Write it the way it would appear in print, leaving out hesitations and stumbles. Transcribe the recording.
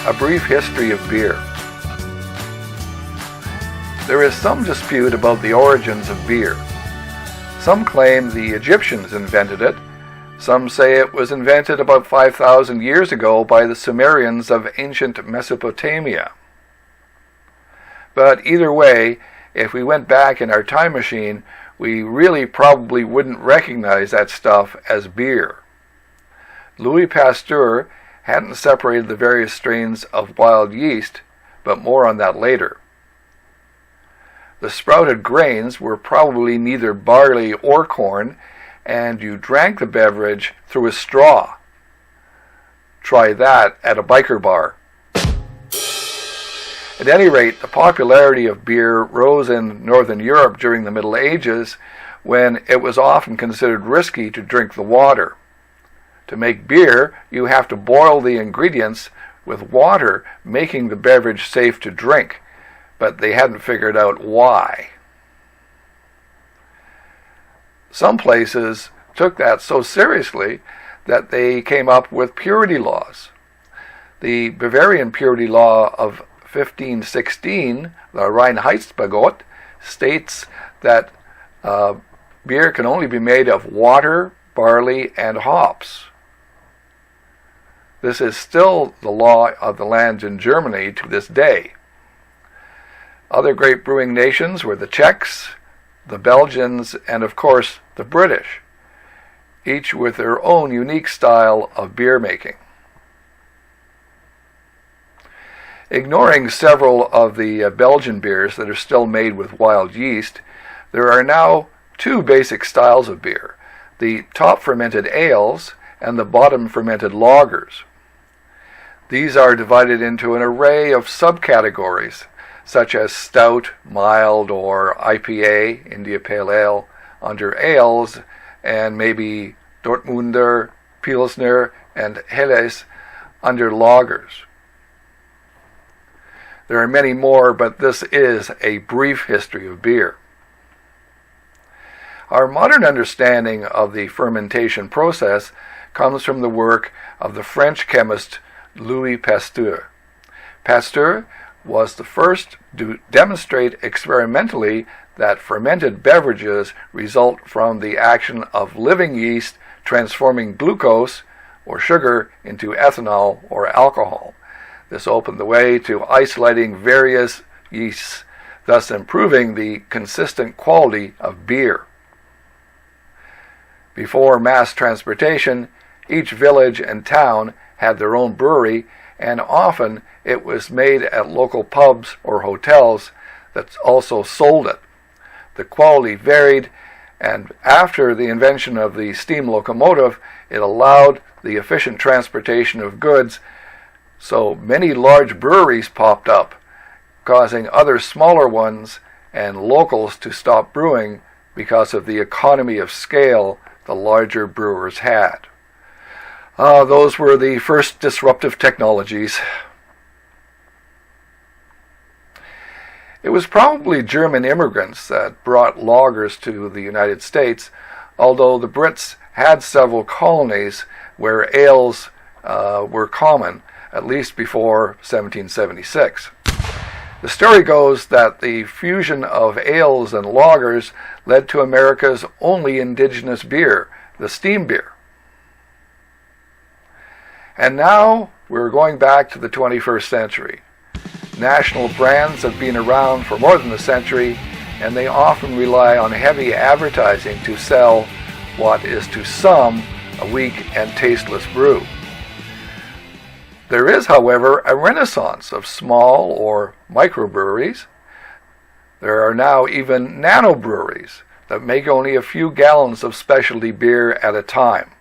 A brief history of beer. There is some dispute about the origins of beer. Some claim the Egyptians invented it. Some say it was invented about 5,000 years ago by the Sumerians of ancient Mesopotamia. But either way, if we went back in our time machine, we really probably wouldn't recognize that stuff as beer. Louis Pasteur hadn't separated the various strains of wild yeast, but more on that later. The sprouted grains were probably neither barley or corn, and you drank the beverage through a straw. Try that at a biker bar. At any rate, the popularity of beer rose in Northern Europe during the Middle Ages, when it was often considered risky to drink the water. To make beer, you have to boil the ingredients with water, making the beverage safe to drink, but they hadn't figured out why. Some places took that so seriously that they came up with purity laws. The Bavarian purity law of 1516, the Reinheitsgebot, states that beer can only be made of water, barley, and hops. This is still the law of the land in Germany to this day. Other great brewing nations were the Czechs, the Belgians, and of course the British, each with their own unique style of beer making. Ignoring several of the Belgian beers that are still made with wild yeast, there are now two basic styles of beer, the top-fermented ales and the bottom-fermented lagers. These are divided into an array of subcategories, such as stout, mild, or IPA, India Pale Ale, under ales, and maybe Dortmunder, Pilsner, and Helles under lagers. There are many more, but this is a brief history of beer. Our modern understanding of the fermentation process comes from the work of the French chemist Louis Pasteur. Pasteur was the first to demonstrate experimentally that fermented beverages result from the action of living yeast transforming glucose, or sugar, into ethanol, or alcohol. This opened the way to isolating various yeasts, thus improving the consistent quality of beer. Before mass transportation, each village and town had their own brewery, and often it was made at local pubs or hotels that also sold it. The quality varied, and after the invention of the steam locomotive, it allowed the efficient transportation of goods, so many large breweries popped up, causing other smaller ones and locals to stop brewing because of the economy of scale the larger brewers had. Those were the first disruptive technologies. It was probably German immigrants that brought lagers to the United States, although the Brits had several colonies where ales were common, at least before 1776. The story goes that the fusion of ales and lagers led to America's only indigenous beer, the steam beer. And now we're going back to the 21st century. National brands have been around for more than a century, and they often rely on heavy advertising to sell what is to some a weak and tasteless brew. There is, however, a renaissance of small or microbreweries. There are now even nano breweries that make only a few gallons of specialty beer at a time.